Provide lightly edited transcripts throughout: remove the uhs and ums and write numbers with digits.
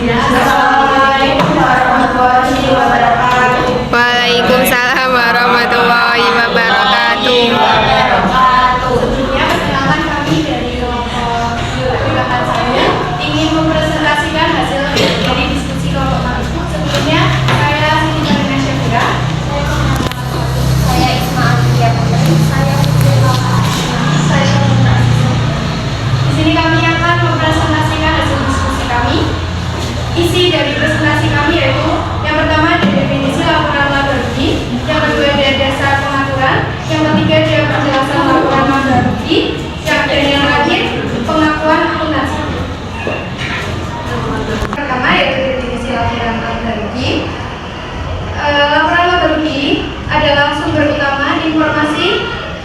Assalamualaikum warahmatullahi wabarakatuh. Waalaikumsalam warahmatullahi wabarakatuh. Sebelumnya perkenalkan kami dari kelompok biologi saya ingin mempresentasikan hasil dari diskusi kelompok kami. Sebelumnya saya Siti Marina Syafira. Saya Isma Amelia Putri. Saya Di sini kami akan mempresentasikan hasil diskusi kami. Isi dari presentasi kami yaitu yang pertama ada definisi laporan laboratorium, yang kedua ada dasar pengaturan, yang ketiga ada penjelasan laporan laboratorium, yang terakhir pengakuan akuntansi. Pertama yaitu definisi laporan laboratorium. Laporan laboratorium adalah sumber utama informasi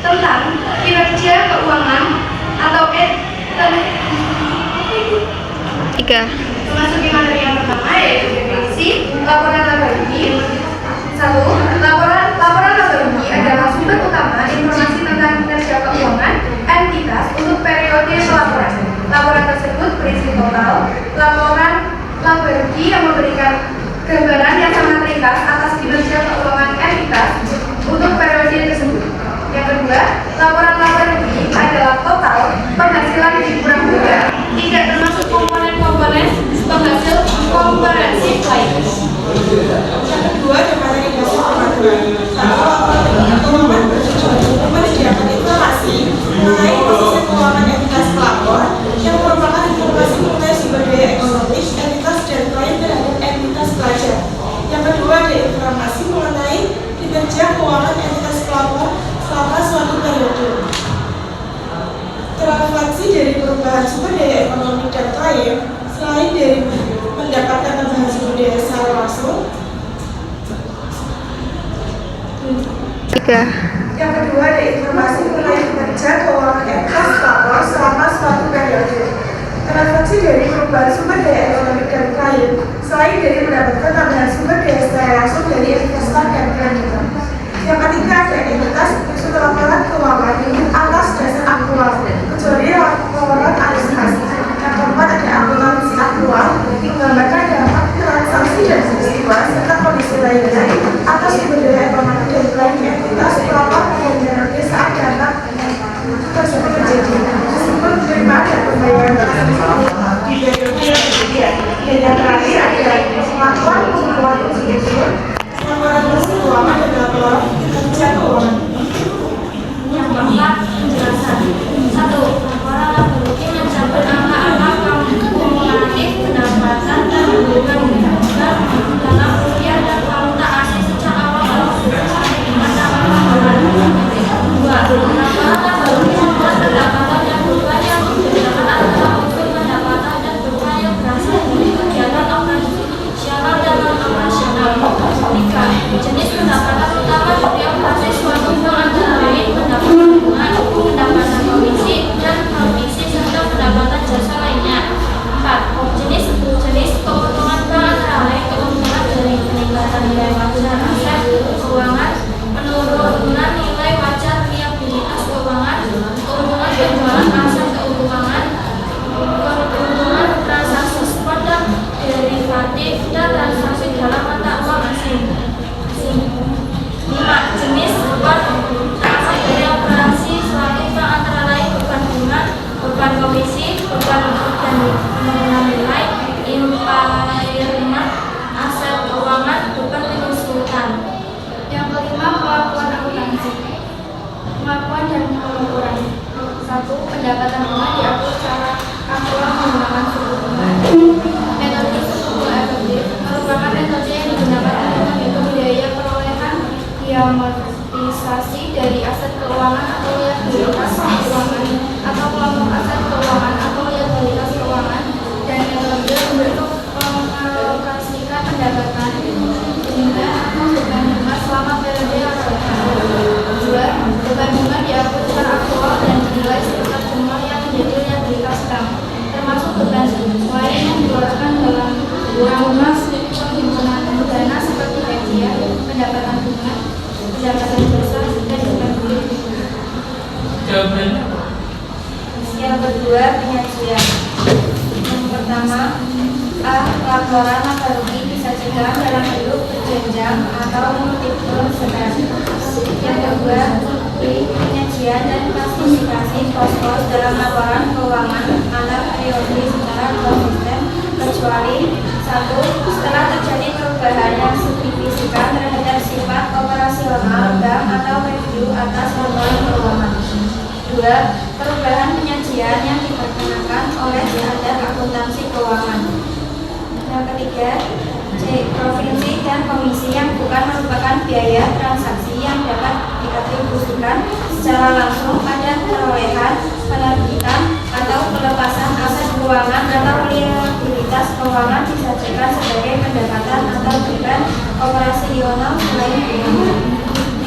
tentang kinerja keuangan atau memasuki materi yang pertama yaitu definisi laporan laboratorium. 1. Laporan laboratorium adalah sumber utama informasi tentang kinerja keuangan entitas untuk periode pelaporan. Laporan tersebut berisi total laporan laboratorium yang memberikan gambaran yang sangat ringkas atas kinerja keuangan entitas untuk periode tersebut. Yang kedua, laporan laboratorium adalah total penghasilan dikurang juga, tidak termasuk komponen-komponen penghasil komprehensif lainnya. Yang kedua, ada materi dasar pengaturan. Satu, laporan keuangan menyediakan informasi mengenai posisi keuangan entitas pelapor yang merupakan informasi mengenai sumber daya ekonomis entitas dan klien terhadap entitas pelajar. Yang kedua, ada informasi mengenai kinerja keuangan entitas pelapor selama suatu periode. Terrefleksi dari perubahan sumber daya ekonomi dan klien selain dari mendapatkan tambahan sumber daya secara langsung. Yang kedua ada informasi mengenai kinerja keuangan entitas pelapor selama suatu periode. Terrefleksi dari perubahan sumber daya ekonomi dan klien selain dari mendapatkan tambahan sumber daya secara langsung dari investor dan klien. Yang ketiga ada entitas menyusun laporan keuangan atas dasar aktual kecuali laporan administrasi. Yang keempat ada akuntansi aktual menggambarkan dampak transaksi dan peristiwa serta kondisi lainnya atas sumber daya ekonomi dan klien entitas pelapor dan periode saat data tersebut terjadi. Meskipun penerimaan dan pembayaran di periode yang berbeda. Dan yang terakhir ada pengakuan pembukuan unsur laporan bersih keuangan dan laporan kinerja keuangan. yang keempat, penjelasan. 1. Laporan laboratorium mencakup angka-angka kumulatif pendapatan dan hubungan dalam rupiah dan valuta asing sejak awal sampai dengan tanggal laporan. 2. Laporan laboratorium membuat pendapatan yang berupaya membedakan antara unsur pendapatan dan beban yang berasal dari kegiatan operasional dan non-operasional. 3. Jenis pendapatan utama dari operasi suatu bank antara lain pendapatan bunga, pendapatan komisi dan provisi serta pendapatan jasa lainnya. 4. Jenis keuntungan bank antara lain keuntungan dari peningkatan nilai wajar aset keuangan, penurunan nilai wajar liabilitas keuangan, keuntungan penjualan aset keuangan, keuntungan transaksi spot dan derivatif dan transaksi dalam mata uang asing. 5. Jenis beban transaksi dari operasi suatu bank antara lain beban bunga, beban komisi, beban dan penurunan nilai, impairment, aset keuangan, beban konsultan. Yang kelima, pengakuan akuntansi. Pengakuan dan pengukuran. 1. Pendapatan bunga diatur secara aktual menggunakan suku bunga. Metode suku bunga efektif merupakan metode yang digunakan untuk menghitung biaya perolehan diamortisasi dari aset keuangan atau liabilitas keuangan atau kelompok aset keuangan atau liabilitas keuangan, dan metode untuk mengalokasikan pendapatan bunga atau beban bunga selama periode yang sama. 2. Beban bunga diatur secara aktual dan dinilai sebesar jumlah yang laporan laba rugi disajikan dalam bentuk berjenjang atau multiple series. Yang kedua, penyajian dan klasifikasi pos-pos dalam laporan keuangan antar periode secara konsisten, kecuali satu, setelah terjadi perubahan yang signifikan terhadap sifat operasional bank atau review atas laporan keuangan. Dua, perubahan penyajian yang diperkenakan oleh standar akuntansi keuangan. Yang ketiga, C. Provinsi dan komisi yang bukan merupakan biaya transaksi yang dapat diatribusikan secara langsung pada perolehan, penerbitan, atau pelepasan aset keuangan atau liabilitas keuangan disajikan sebagai pendapatan atau beban operasional selain bunga. D.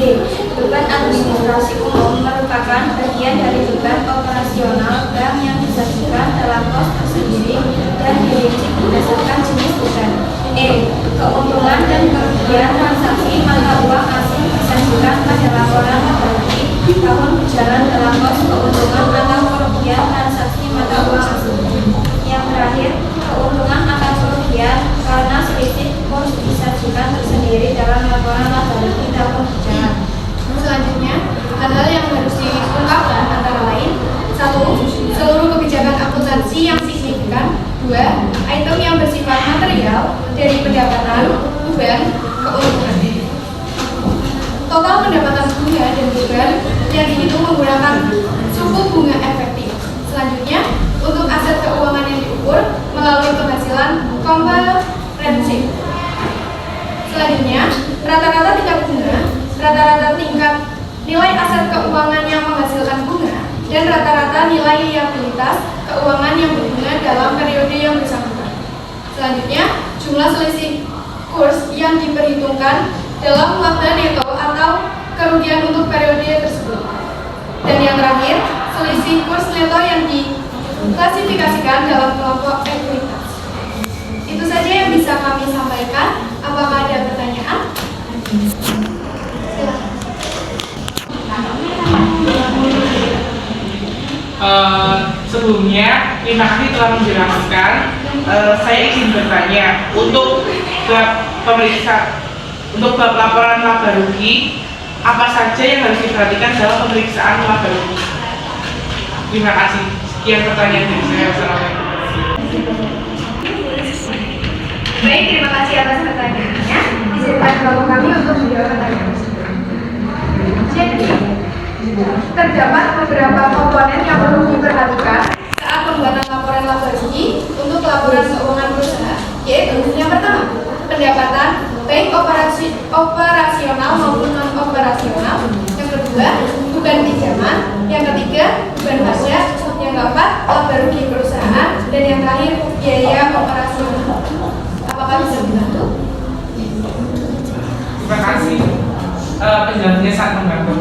Beban administrasi umum merupakan bagian dari beban operasional bank yang disajikan dalam pos tersendiri dan dirinci berdasarkan jenis beban. E. Keuntungan dan kerugian transaksi mata uang asing disajikan pada laporan laba rugi tahun berjalan dalam pos keuntungan atau kerugian transaksi mata uang asing. Yang terakhir, keuntungan atau kerugian karena selisih kurs disajikan tersendiri dalam laporan laba rugi tahun berjalan. Selanjutnya, hal-hal yang harus diungkapkan antara lain: 1. Seluruh kebijakan akuntansi yang signifikan. 2. Item yang bersifat material dari pendapatan, beban, keuntungan. Total pendapatan bunga dan beban yang dihitung menggunakan suku bunga efektif. Selanjutnya, untuk aset keuangan yang diukur melalui penghasilan komprehensif. Selanjutnya, rata-rata tingkat bunga, rata-rata tingkat nilai aset keuangan yang menghasilkan bunga, dan rata-rata nilai liabilitas keuangan yang berbunga dalam periode yang bersangkutan. Selanjutnya, jumlah selisih kurs yang diperhitungkan dalam laba neto atau kerugian untuk periode tersebut. Dan yang terakhir, selisih kurs neto yang diklasifikasikan dalam kelompok ekuitas. Itu saja yang bisa kami sampaikan. Apakah ada pertanyaan? Sebelumnya, terima kasih telah menjelaskan. Saya ingin bertanya, untuk bab laporan laba rugi, apa saja yang harus diperhatikan dalam pemeriksaan laba rugi? Terima kasih. Sekian pertanyaan dari saya. Assalamualaikum. Baik, terima kasih atas pertanyaannya. Izinkan kelompok kami untuk menjawab pertanyaan tersebut. Jadi, terdapat beberapa komponen yang perlu diperhatikan saat pembuatan laporan laba rugi untuk laporan keuangan perusahaan, yaitu yang pertama, pendapatan baik operasional maupun non operasional. Yang kedua, beban pinjaman. Yang ketiga, beban pajak. Yang keempat, laba rugi perusahaan. Dan yang terakhir, biaya operasional. Apakah bisa dibantu? Terima kasih. Penjelasannya sangat membantu.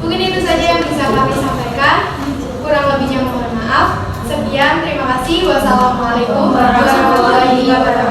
Mungkin itu saja yang bisa kami sampaikan. Kurang lebihnya mohon maaf. Sekian, terima kasih. Wassalamualaikum warahmatullahi wabarakatuh.